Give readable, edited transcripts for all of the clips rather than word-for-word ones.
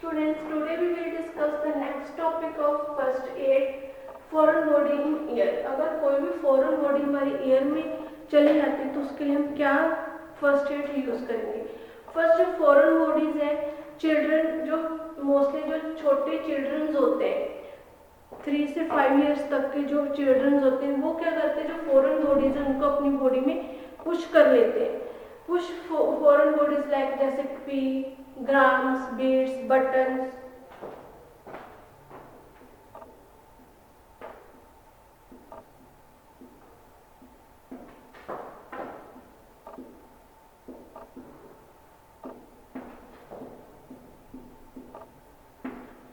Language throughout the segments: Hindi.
Students, today we will discuss the next topic of first aid foreign body in ear. अगर कोई भी foreign body हमारी ear में चली जाती है तो उसके लिए हम क्या फर्स्ट एड यूज करेंगे। फर्स्ट जो फॉरेन बॉडीज है, चिल्ड्रन जो मोस्टली जो छोटे चिल्ड्रंस होते हैं 3 से 5 इयर्स तक के जो चिल्ड्रंस होते हैं वो क्या करते हैं, जो फॉरेन बॉडीज है उनको अपनी बॉडी में पुश कर लेते हैं। पुश फॉरेन बॉडीज लाइक जैसे P, grams, beads, buttons,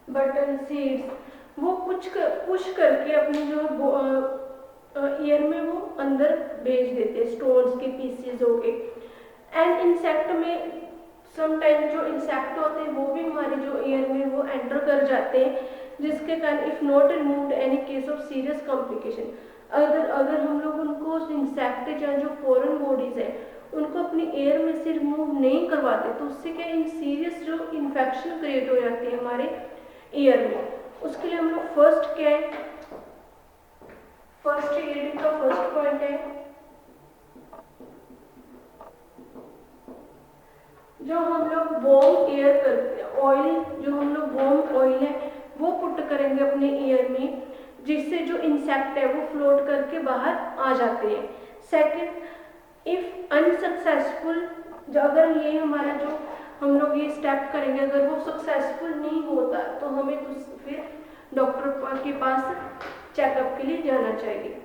button, seeds वो पुश करके अपनी जो ईयर में वो अंदर भेज देते हैं, स्टोन्स के पीसेस हो गए। एंड इंसेक्ट में समटाइम्स जो इंसेक्ट होते हैं वो भी हमारे जो ईयर में वो एंटर कर जाते हैं, जिसके कारण if not removed any case of serious complication, अगर हम लोग उनको इंसेक्ट या जो फॉरेन बॉडीज है उनको अपनी एयर में से रिमूव नहीं करवाते तो उससे क्या इन सीरियस जो इन्फेक्शन क्रिएट हो जाती है हमारे ईयर में। उसके लिए हम लोग फर्स्ट क्या है, फर्स्ट एड का फर्स्ट पॉइंट है जो हम लोग वार्म एयर करते हैं, ऑयल जो हम लोग वार्म ऑयल है वो पुट करेंगे अपने ईयर में, जिससे जो इंसेक्ट है वो फ्लोट करके बाहर आ जाते हैं। सेकंड, इफ अनसक्सेसफुल, जो अगर ये हमारा जो हम लोग ये स्टेप करेंगे अगर वो सक्सेसफुल नहीं होता तो हमें तो फिर डॉक्टर के पास चेकअप के लिए जाना चाहिए।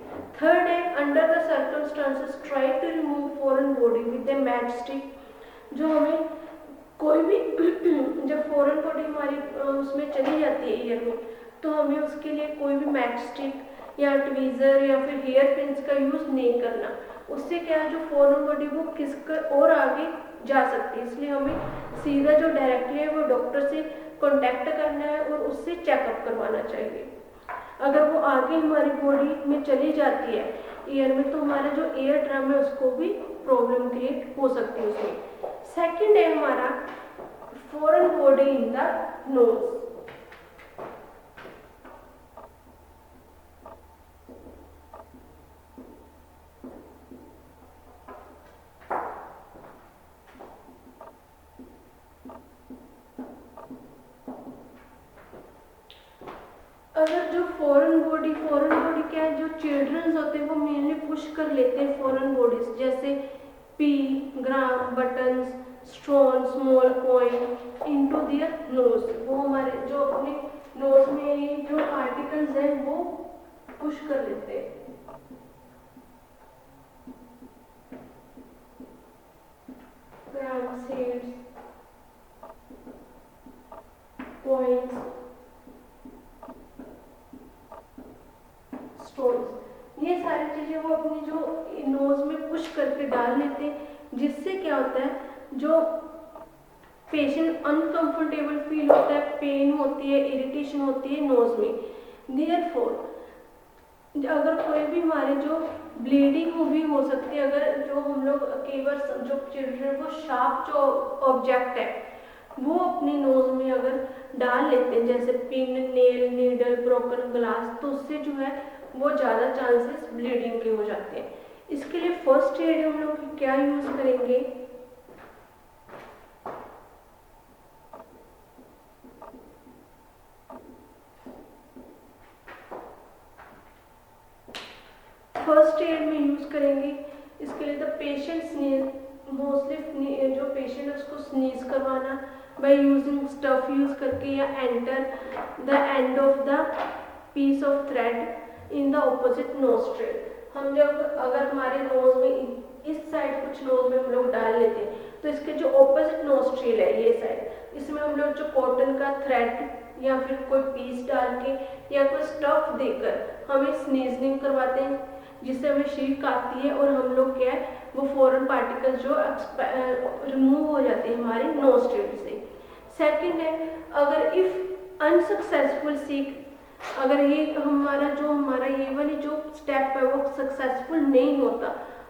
थर्ड है, under the circumstances try to remove foreign body with a match stick, जो हमें कोई भी जब फॉरेन बॉडी हमारी उसमें चली जाती है ईयर में तो हमें उसके लिए कोई भी मैच स्टिक या ट्वीजर या फिर हेयर पिन्स का यूज नहीं करना। उससे क्या है, जो फॉरेन बॉडी वो खिसकर और आगे जा सकती है, इसलिए हमें सीधा जो डायरेक्टली है वो डॉक्टर से कांटेक्ट करना है और उससे चेकअप करवाना चाहिए। अगर वो आगे हमारी बॉडी में चली जाती है ईयर में तो हमारा जो ईयर ड्रम है उसको भी प्रॉब्लम क्रिएट हो सकती है उसमें। सेकंड है हमारा foreign body in the nose. अगर जो फॉरेन बॉडी क्या है, जो चिल्ड्रंस होते हैं वो मेनली पुश कर लेते हैं फॉरेन बॉडीज, जैसे P, gram, buttons, stone, small coin into their nose, वो हमारे जो अपने नोज में जो आर्टिकल्स हैं वो पुश कर लेते हैं। ग्राम, सीड्स, कॉइन्स, ये सारी चीजें वो अपनी जो नोज में पुश करके डाल लेते हैं, जिससे क्या होता है, जो पेशेंट अनकंफर्टेबल फील होता है, पेन होती है, इरिटेशन होती है नोज में। देयरफॉर अगर कोई भी हमारे जो ब्लीडिंग भी हो सकती है, अगर जो हम लोग कई बार जो चिल्ड्रन को शार्प जो ऑब्जेक्ट है वो अपनी नोज में अगर डाल लेते हैं, जैसे pin, nail, needle, broken glass, तो उससे जो है वो ज़्यादा चांसेस ब्लीडिंग के हो जाते हैं। इसके लिए फर्स्ट एड हम लोग क्या यूज करेंगे, फर्स्ट एड में यूज करेंगे। इसके लिए द पेशेंट स्नीज, मोस्टली जो पेशेंट है उसको स्नीज करवाना बाय यूजिंग स्टफ यूज करके, या enter the end of the piece of thread in the opposite nostril. हम जब अगर हमारे नोज में इस साइड कुछ नोज में हम लोग डाल लेते हैं तो इसके जो ऑपोजिट नोस्ट्रिल है ये साइड, इसमें हम लोग जो कॉटन का थ्रेड या फिर कोई पीस डाल के या कोई स्टफ देकर हमें स्नीजनिंग करवाते हैं, जिससे हमें शीक आती है और हम लोग क्या है वो फॉरेन पार्टिकल जो रिमूव हो जाते हैं हमारे नोस्ट्रिल से। सेकंड है, अगर इफ अनसक्सेसफुल सीक, अगर ये हमारा ये वाली जो स्टेप है वो सक्सेसफुल नहीं होता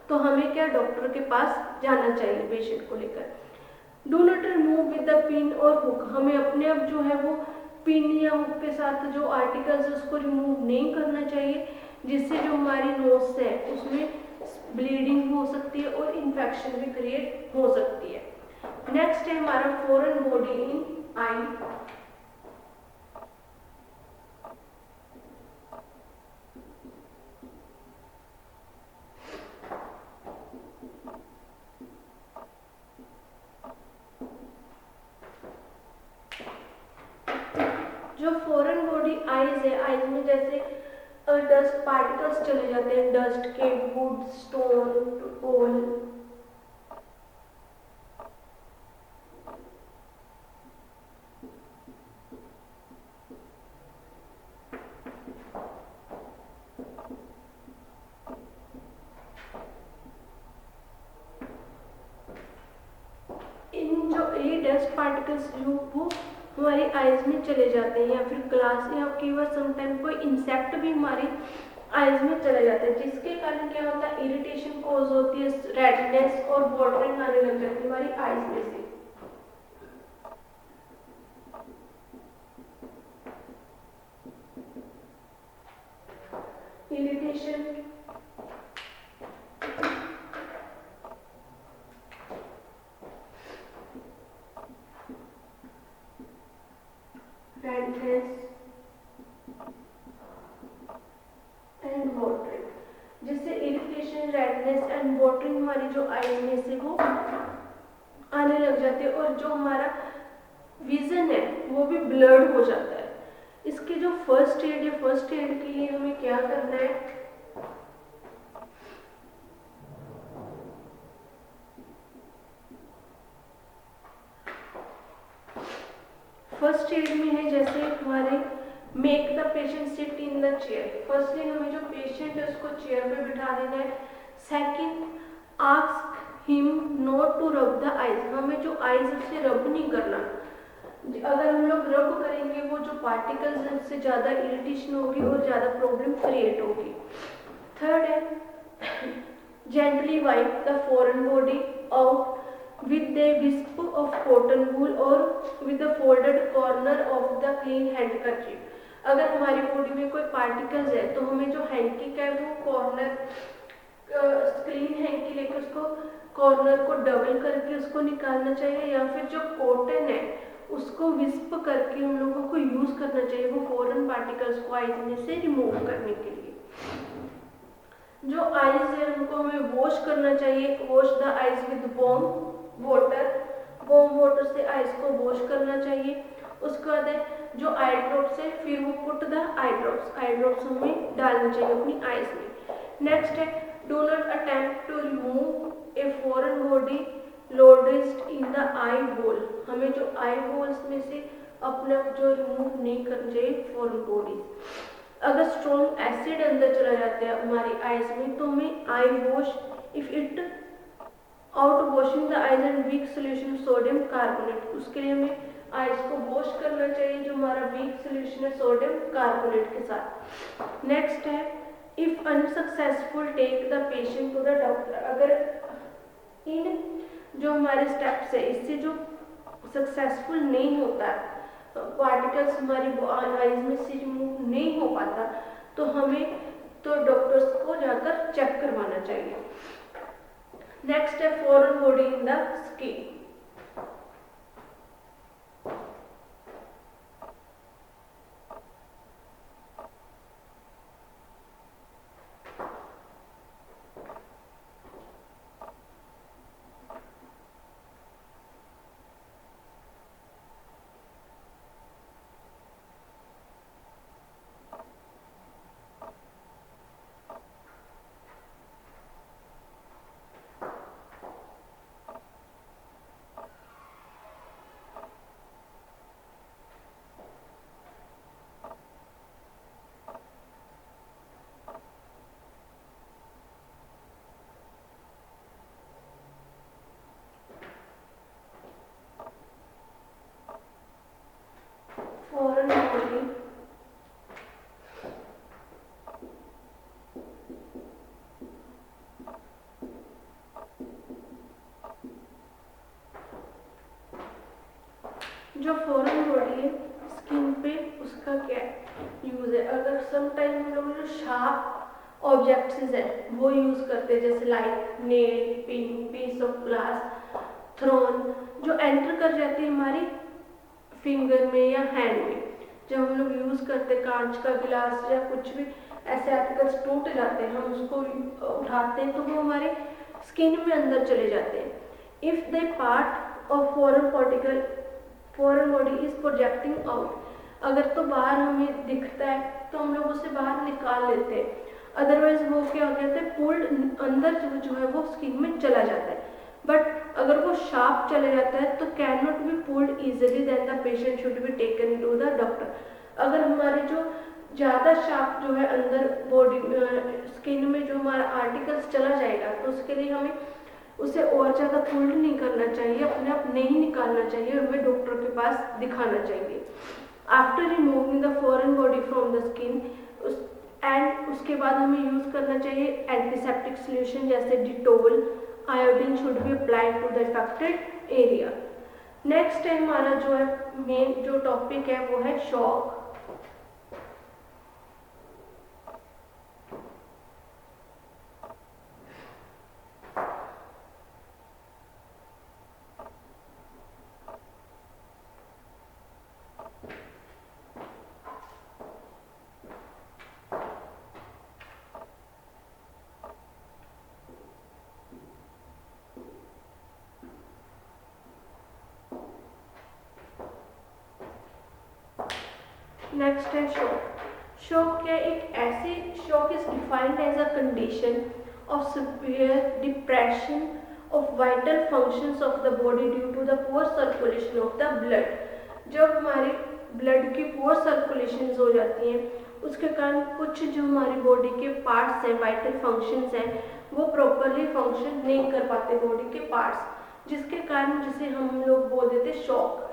तो हमें क्या डॉक्टर के पास जाना चाहिए पेशेंट को लेकर। Do not remove with the pin और हुक, हमें अपने आप जो है वो पिन या हुक के साथ जो आर्टिकल्स है उसको रिमूव नहीं करना चाहिए, जिससे जो हमारी नोज है उसमें ब्लीडिंग हो सकती है और इन्फेक्शन भी क्रिएट हो सकती है। नेक्स्ट है हमारा फॉरेन बॉडी इन आई। जो फॉरेन बॉडी आईज है, आईज में जैसे डस्ट पार्टिकल्स चले जाते हैं, डस्ट के, वुड, स्टोन, कोल, इन जो ये डस्ट पार्टिकल्स जो वो हमारी आईज में चले जाते हैं, या फिर ग्लास या कई बार समटाइम कोई इंसेक्ट भी हमारी आईज में चला जाता है, जिसके कारण क्या होता है, इरिटेशन कॉज होती है, रेडनेस और वाटरिंग आने लग जाती है हमारी आईज में से। इरिटेशन, रेडनेस एंड वाटरिंग, जिससे इरिटेशन, रेडनेस एंड वाटरिंग हमारी जो आईज में से वो आने लग जाती है, और जो हमारा विजन है वो भी ब्लर्ड हो जाता है। इसके जो फर्स्ट एड है, फर्स्ट एड के लिए हमें क्या करना है, फर्स्ट एड में है जैसे हमारे make the patient sit in the chair. Firstly हमें जो पेशेंट है उसको चेयर पे बिठा देना है। Second, ask him not to rub the eyes, हमें जो आइज उससे रब नहीं करना, अगर हम लोग रब करेंगे वो जो पार्टिकल्स हैं उससे ज़्यादा इरिटेशन होगी और ज़्यादा प्रॉब्लम क्रिएट होगी। थर्ड है gently wipe the foreign body out with a wisp of cotton wool or with the folded corner of the clean handkerchief। अगर हमारी बॉडी में कोई पार्टिकल्स है तो हमें जो हैंकी का है वो कॉर्नर क्लीन हैंकी लेकर उसको कॉर्नर को डबल करके उसको निकालना चाहिए, या फिर जो कॉटन है उसको विस्प करके हम लोगों को यूज करना चाहिए वो फॉरेन पार्टिकल्स को आइज में से रिमूव करने के लिए। जो आइज है उनको हमें वॉश करना चाहिए, wash the eyes with warm water से आइज को वॉश करना चाहिए। उसके बाद जो आई ड्रॉप्स है फिर वो पुट द आई ड्रॉप्स हमें डालना चाहिए अपनी आइज में। नेक्स्ट है do not attempt to remove a foreign body lodged in the eye hole, हमें जो आई होल्स में से अपना जो रिमूव नहीं करना चाहिए फॉरेन बॉडीज। अगर स्ट्रॉन्ग एसिड अंदर चला जाता है हमारी आइज में तो हमें eye wash if it out washing the eyes and weak solution sodium carbonate, उसके लिए हमें आइज को वॉश करना चाहिए जो हमारा वीक सोल्यूशन है सोडियम कार्बोनेट के साथ। नेक्स्ट है if unsuccessful take the patient to the doctor, अगर इन जो हमारे स्टेप्स है इससे जो सक्सेसफुल नहीं होता, पार्टिकल्स हमारी आइज में से रिमूव नहीं हो पाता, तो हमें तो डॉक्टर्स को जाकर चेक करवाना चाहिए। नेक्स्ट है foreign body in the skin. जो फॉरेन बॉडी है स्किन पे उसका क्या यूज है। अगर सम टाइम हम लोग जो शार्प ऑब्जेक्ट्स है वो यूज करते हैं, जैसे like nail, pin, piece of glass, thorn, जो एंटर कर जाती है हमारी फिंगर में या हैंड में। जब हम लोग यूज करते हैं कांच का गिलास या कुछ भी ऐसे आर्टिकल्स टूट जाते हैं, हम उसको उठाते हैं तो वो हमारे स्किन में अंदर चले जाते हैं। If the part of foreign particle foreign body is projecting out, अगर तो बाहर हमें दिखता है तो हम लोग उसे बाहर निकाल लेते हैं, अदरवाइज वो क्या हो जाता है पुल्ड अंदर जो है वो स्किन में चला जाता है। बट अगर वो शार्प चले जाता है तो can not be pulled easily, then the patient should be taken to the doctor. अगर हमारे जो ज़्यादा शार्प जो है अंदर बॉडी स्किन में जो हमारा आर्टिकल्स चला जाएगा तो उसके लिए हमें उसे और ज़्यादा फोल्ड नहीं करना चाहिए, अपने आप नहीं निकालना चाहिए, हमें डॉक्टर के पास दिखाना चाहिए। After removing the foreign body from the skin and उसके बाद हमें यूज़ करना चाहिए एंटीसेप्टिक सोल्यूशन जैसे Dettol, iodine should be applied to the affected area. Next है हमारा जो है मेन जो टॉपिक है वो है शॉक। नेक्स्ट है शॉक। शॉक क्या, एक ऐसी shock is defined as a condition of severe depression of vital functions of the body due to the poor circulation of the blood। जब हमारी ब्लड की पोर सर्कुलेशन हो जाती हैं उसके कारण कुछ जो हमारी बॉडी के पार्ट्स हैं, वाइटल फंक्शंस हैं, वो प्रॉपरली फंक्शन नहीं कर पाते बॉडी के पार्ट्स, जिसके कारण जिसे हम लोग बोल देते shock.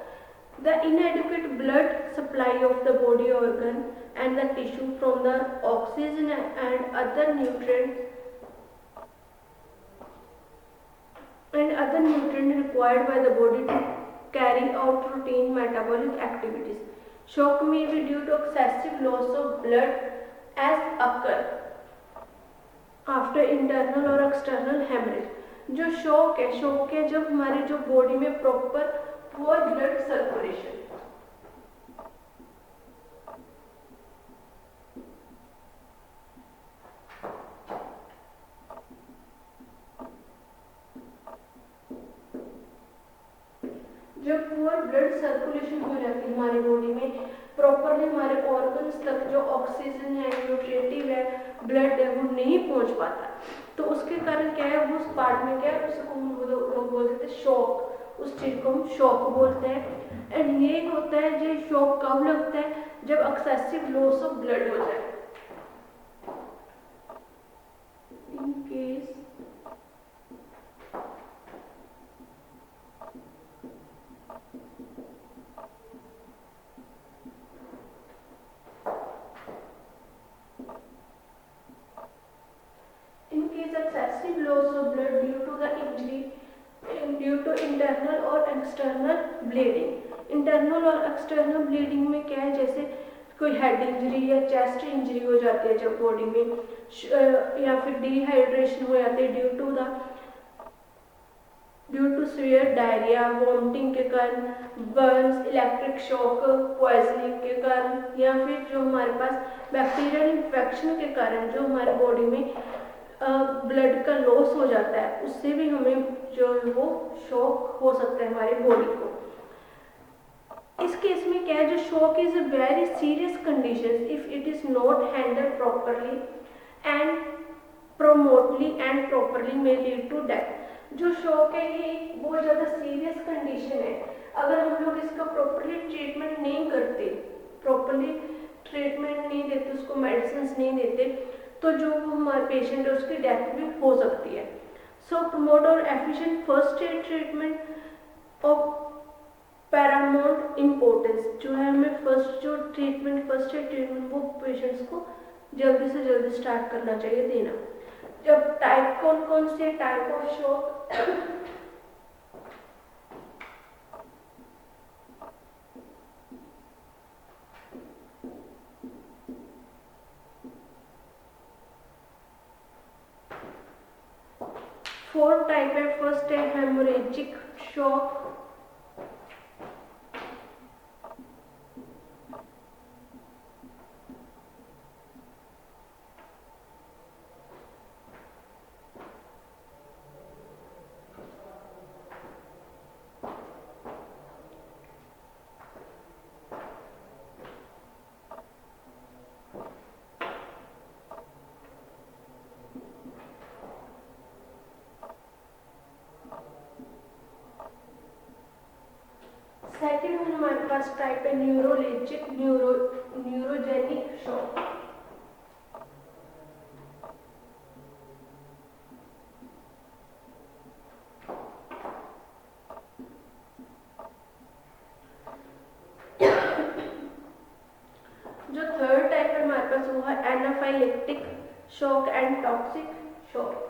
The inadequate blood supply of the body organ and the tissue from the oxygen and other nutrients required by the body to carry out routine metabolic activities. Shock may be due to excessive loss of blood as occur after internal or external hemorrhage। जो शॉक है जब हमारी जो बॉडी में प्रॉपर पुअर ब्लड सर्कुलेशन, जब पुअर ब्लड सर्कुलेशन हो जाती है हमारी बॉडी में, प्रॉपरली हमारे ऑर्गन्स तक जो ऑक्सीजन है, न्यूट्रिएंटिव है, ब्लड है, वो नहीं पहुंच पाता, तो उसके कारण क्या है उस पार्ट में क्या है उसको हम लोग बोल देते हैं शॉक। उस चीज को हम शॉक बोलते हैं। एंड ये होता है जो शॉक कब लगता है, जब एक्सेसिव लॉस ऑफ ब्लड हो जाए। In case excessive loss of blood due to the injury due to internal और external bleeding। इंटरनल और एक्सटर्नल ब्लीडिंग में क्या है, जैसे कोई हेड इंजरी या चेस्ट इंजरी हो जाती है जब बॉडी में, या फिर डिहाइड्रेशन हो जाती है due to severe diarrhoea, vomiting के कारण, बर्न्स, इलेक्ट्रिक शॉक, पॉइजनिंग के कारण, या फिर जो हमारे पास बैक्टीरियल इन्फेक्शन के कारण जो हमारे बॉडी में ब्लड का लॉस हो जाता है, उससे भी हमें जो है वो शॉक हो सकता है हमारी बॉडी को। इस केस में क्या है, जो shock is a very serious condition if it is not handled properly and properly may lead to death. जो शॉक है ये एक बहुत ज़्यादा सीरियस कंडीशन है, अगर हम लोग इसका प्रॉपरली ट्रीटमेंट नहीं करते, प्रॉपरली ट्रीटमेंट नहीं देते, उसको मेडिसिन नहीं देते, तो जो हमारे पेशेंट है उसकी डेथ भी हो सकती है। सो प्रमोट और efficient first aid treatment of Paramount importance. जो है हमें फर्स्ट एड ट्रीटमेंट वो पेशेंट्स को जल्दी से जल्दी स्टार्ट करना चाहिए देना। जब टाइप कौन से type of shock fourth type है, फर्स्ट है हेमोरेजिक शॉक। सेकेंड में हमारे पास टाइप है न्यूरोजेनिक शॉक। जो थर्ड टाइप है हमारे पास वो है anaphylactic shock and toxic shock.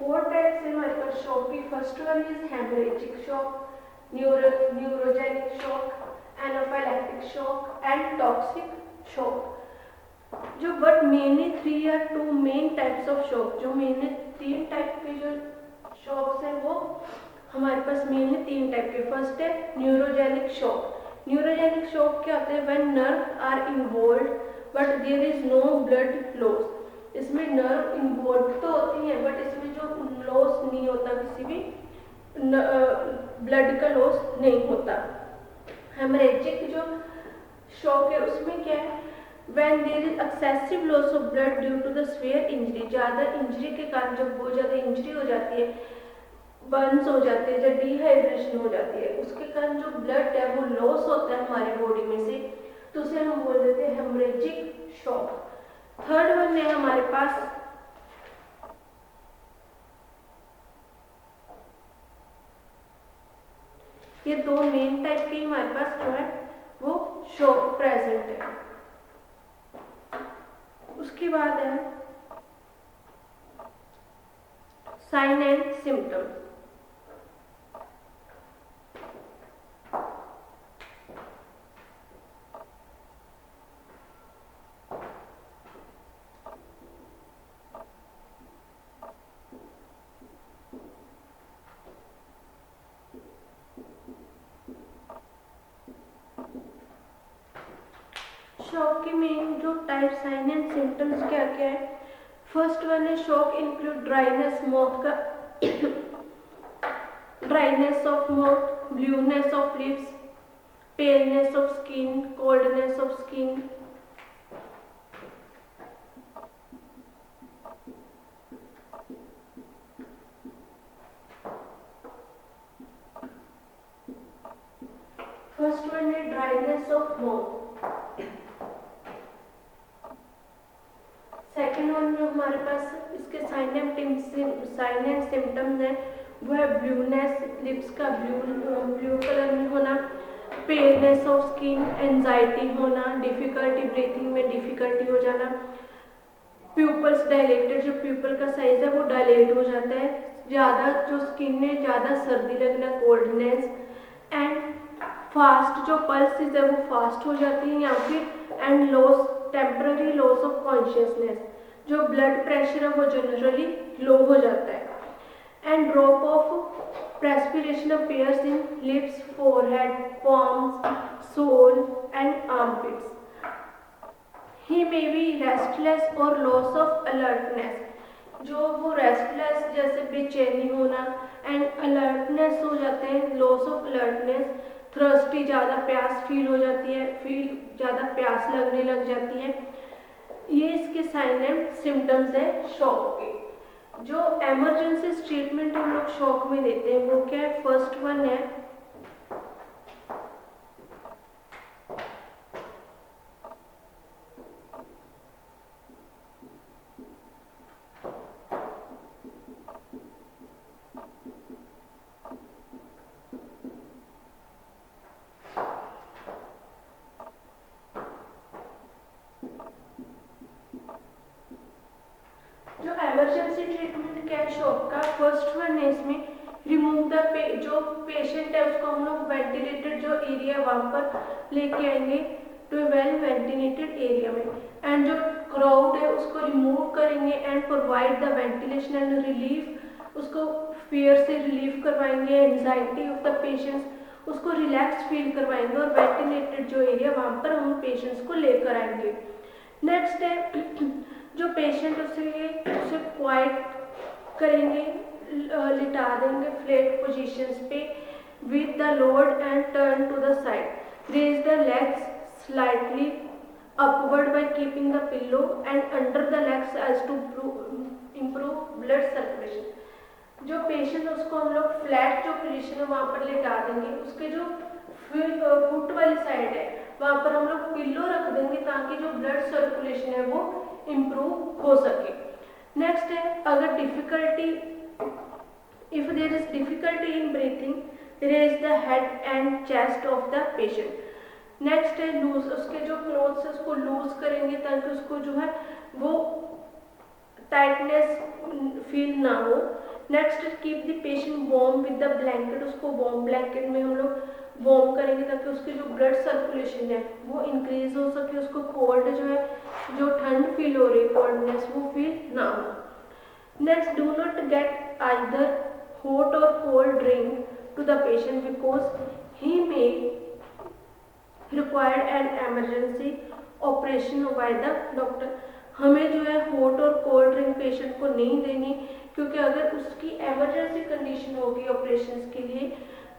Four types है हमारे पास शॉक की। First one is haemorrhagic shock, neurogenic shock, anaphylactic shock and toxic shock. जो बट मेनली 3 या 2 मेन टाइप्स ऑफ शॉक, जो मेनली 3 टाइप के जो शॉक्स हैं वो हमारे पास मेनली 3 टाइप के। फर्स्ट है न्यूरोजेनिक शॉक। न्यूरोजेनिक शॉक क्या होते हैं? When nerve are involve but there is no blood loss. इसमें नर्व इन्वॉल्व तो होती है बट इसमें जो लॉस नहीं होता, किसी भी ब्लड का लॉस नहीं होता। हेमरेजिक जो शॉक है उसमें क्या है? When there is excessive loss of blood due to the severe injury. ज़्यादा इंजरी के कारण जब बहुत ज़्यादा इंजरी हो जाती है, बर्न्स हो जाते हैं, जब डिहाइड्रेशन हो जाती है, उसके कारण जो ब्लड है वो लॉस होता है हमारी बॉडी में से, तो उसे हम बोल देते हैं हेमरेजिक शॉक। थर्ड वन है हमारे पास ये 2 मेन टाइप के हमारे पास जो है वो शॉक प्रेजेंट है। उसके बाद है साइन एंड सिम्टम। शॉक के मेन जो टाइप साइन एंड सिम्टम्स क्या क्या है? फर्स्ट वन है शॉक इंक्लूड ड्राइनेस माउथ का dryness of mouth, blueness of lips, paleness of skin, coldness of skin. First one है dryness of mouth. Second one में हमारे पास इसके साइन एंड सिम्टम्स है वो है ब्लूनेस, लिप्स का ब्लू कलर में होना, पेलनेस ऑफ स्किन, एंजाइटी होना, डिफिकल्टी ब्रीथिंग में डिफिकल्टी हो जाना, प्यूपल्स डायलेटेड, जो प्यूपल का साइज है वो डायलेट हो जाता है, ज़्यादा जो स्किन में ज़्यादा सर्दी लगना, कोल्डनेस एंड फास्ट जो पल्सेस है वो फास्ट हो जाती है, या फिर and loss temporary loss of consciousness, जो ब्लड प्रेशर है वो जनरली लो हो जाता है, and drop of perspiration appears in lips, forehead, palms, sole and armpits. He may be restless और लॉस ऑफ अलर्टनेस, जो वो रेस्टलेस जैसे बेचैनी होना एंड अलर्टनेस हो जाते हैं, लॉस ऑफ अलर्टनेस, थ्रस्टी ज़्यादा प्यास फील हो जाती है, ज़्यादा प्यास लगने लग जाती है। ये इसके साइन एंड सिम्टम्स है शॉक के। जो इमरजेंसी ट्रीटमेंट हम लोग शॉक में देते हैं वो क्या है? फर्स्ट वन है है शॉक का। फर्स्ट वन है इसमें रिमूव द जो पेशेंट है उसको हम लोग वेंटिलेटेड जो एरिया वहां पर लेके आएंगे टू वेल वेंटिलेटेड एरिया में, एंड जो क्राउड है उसको रिमूव करेंगे and provide the ventilation and relief, उसको फियर से रिलीफ करवाएंगे, एंजाइटी ऑफ द पेशेंट्स उसको रिलैक्स फील करवाएंगे, और वेंटिलेटेड जो एरिया वहां पर हम पेशेंट्स को लेकर आएंगे। नेक्स्ट है जो पेशेंट उसे क्वाइट करेंगे, लिटा देंगे फ्लैट पोजीशंस पे with the load and turn to the side, raise the legs slightly upward by keeping the pillow and under the legs as to improve blood circulation। जो पेशेंट उसको हम लोग फ्लैट जो पोजीशन है वहां पर लेटा देंगे, उसके जो फुट वाली साइड है वहां पर हम लोग पिल्लो रख देंगे ताकि जो ब्लड सर्कुलेशन है वो इम्प्रूव हो सके। नेक्स्ट है अगर difficulty, if there is difficulty in breathing, raise the head and chest of the patient. Next है लूज, उसके जो क्लोथ्स है उसको लूज करेंगे ताकि उसको जो है वो टाइटनेस फील ना हो। Next keep the patient warm with the blanket, उसको वार्म ब्लैंकेट में हम लोग वार्म करेंगे ताकि उसकी जो ब्लड सर्कुलेशन है वो इंक्रीज हो सके, उसको कोल्ड जो है जो ठंड फील हो रही है कोल्डनेस वो फील ना हो। Next do not get either hot और cold drink to the patient because he may required an emergency operation by the doctor. हमें जो है हॉट और कोल्ड ड्रिंक पेशेंट को नहीं देनी, क्योंकि अगर उसकी एमरजेंसी कंडीशन होगी ऑपरेशन के लिए,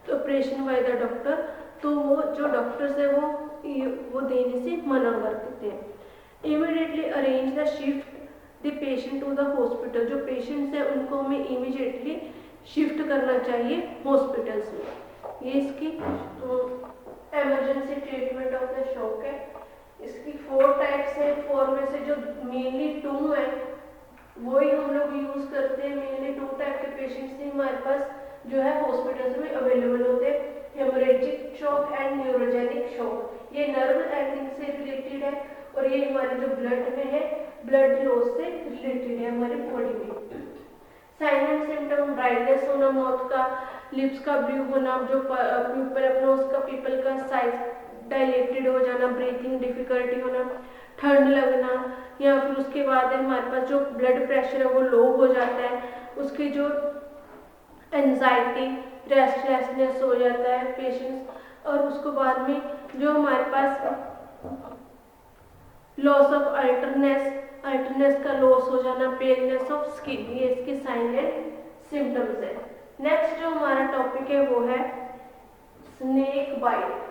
तो ऑपरेशन बाय द डॉक्टर, तो वो जो डॉक्टर्स है वो देने से मना कर देते हैं। Immediately arrange the shift the patient to the hospital, जो पेशेंट्स हैं उनको हमें इमीडिएटली शिफ्ट करना चाहिए हॉस्पिटल्स में। ये इसकी emergency treatment of the shock है। इसकी 4 टाइप्स है, 4 में से जो मेनली 2 है वही हम लोग यूज करते हैं। मेनली 2 टाइप के पेशेंट्स ही हमारे पास जो है हॉस्पिटल्स में अवेलेबल होते हैं, haemorrhagic shock and neurogenic shock. ये नर्व एंडिंग से रिलेटेड है और ये हमारे जो ब्लड में है, ब्लड लॉस से रिलेटेड है हमारी बॉडी में। साइन एंड सिम्टम ड्राइनेस होना माउथ का, लिप्स का ब्लू होना, जो प्यूपल अपना उसका पीपल का साइज डायलेटेड हो जाना, ब्रीथिंग डिफिकल्टी होना, ठंड लगना, या फिर उसके बाद हमारे पास जो ब्लड प्रेशर है वो लो हो जाता है, उसकी जो एंजाइटी रेस्टलेसनेस हो जाता है पेशेंट्स, और उसके बाद में जो हमारे पास लॉस ऑफ अल्टरनेस का लॉस हो जाना, पेलनेस ऑफ स्किन, ये इसके साइन एंड सिम्टम्स है। नेक्स्ट जो हमारा टॉपिक है वो है snake bite.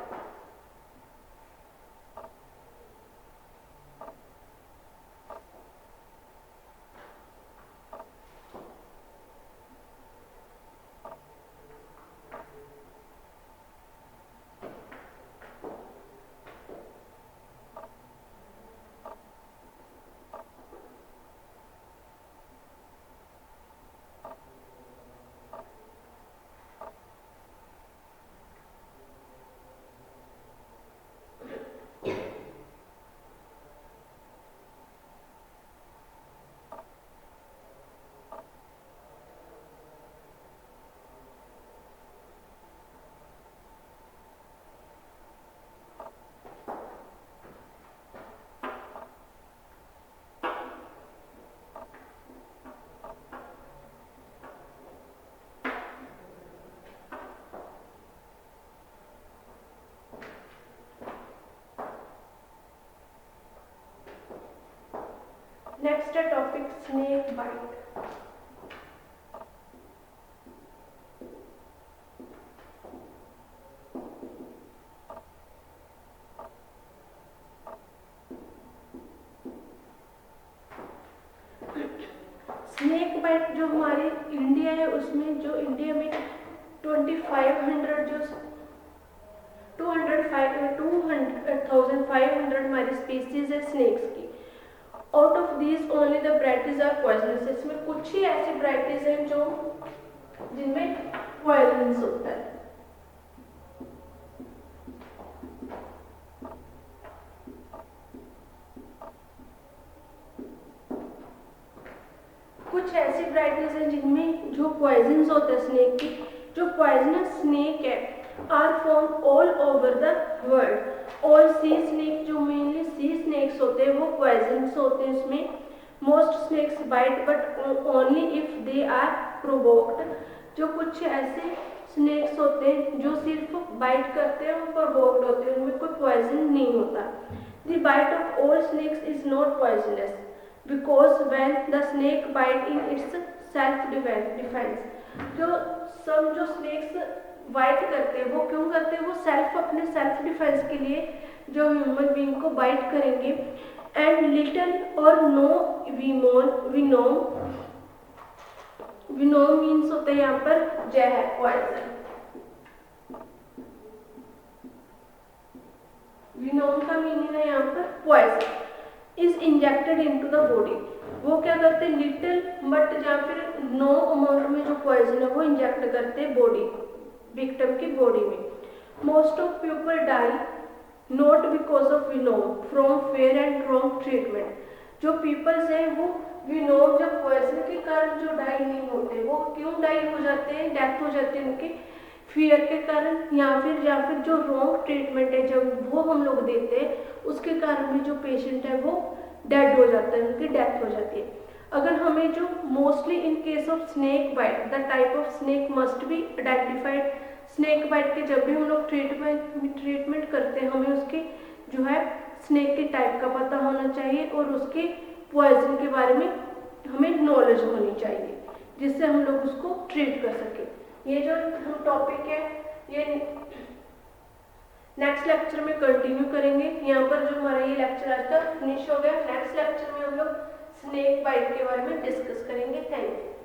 Next topic, snake bite. Snake bite जो हमारी इंडिया है उसमें, जो इंडिया में 2500 जो 2,500 हमारी स्पीसीज है स्नेक्स की। Out of these only the varieties are poisonous. इसमें कुछ ही ऐसी वैराइटीज हैं जो जिनमें पॉइजनस होता है। कुछ ऐसी वराइटीज हैं जिनमें जो पॉइजन्स होते हैं स्नेक की, जो पॉइजनस स्नेक है are found all over the world. और सी स्नेक जो मेनली सी स्नेक्स होते हैं वो पॉइजनस होते हैं। इसमें most snakes bite but only if they are provoked. जो कुछ ऐसे स्नेक्स होते हैं जो सिर्फ बाइट करते हैं और प्रोवोक्ड होते हैं, उनमें कोई पॉइजन नहीं होता। The bite of all snakes is not poisonous because when the snake bite in its self defence. जो स्नेक्स बाइट करते हैं वो क्यों करते हैं, वो अपने सेल्फ डिफेंस के लिए जो ह्यूमन बीइंग को बाइट करेंगे। एंड लिटिल और नो विनोम मीन्स होता है यहाँ पर जहर, पॉइजन। विनोम का मीनिंग है यहाँ पर poison. Is injected into the body. वो क्या करते हैं, लिटिल बट या फिर नो अमाउंट में जो पॉइजन है वो इंजेक्ट करते हैं बॉडी, विक्टिम की बॉडी में। Most of people die not because of venom from fear and wrong treatment. जो पीपल्स हैं वो विनोम जब पॉइजन के कारण जो डाई नहीं होते, वो क्यों डाई हो जाते हैं, डेथ हो जाती है उनकी फियर के कारण, या फिर जो रॉन्ग ट्रीटमेंट है जब वो हम लोग देते हैं उसके कारण भी जो पेशेंट है वो डेड हो जाता है, उनकी डेथ हो जाती है। अगर हमें जो mostly in case of snake bite the type of snake must be identified. Snake bite के जब भी हम लोग ट्रीटमेंट करते हैं हमें उसके जो है स्नेक के टाइप का पता होना चाहिए और उसके पॉइजन के बारे में हमें नॉलेज होनी चाहिए जिससे हम लोग उसको ट्रीट कर सकें। ये जो हम टॉपिक है ये नेक्स्ट लेक्चर में कंटिन्यू करेंगे। यहाँ पर जो हमारा ये लेक्चर आज तक फिनिश हो गया। नेक्स्ट लेक्चर में हम लोग स्नेक बाइट के बारे में डिस्कस करेंगे। Thank you.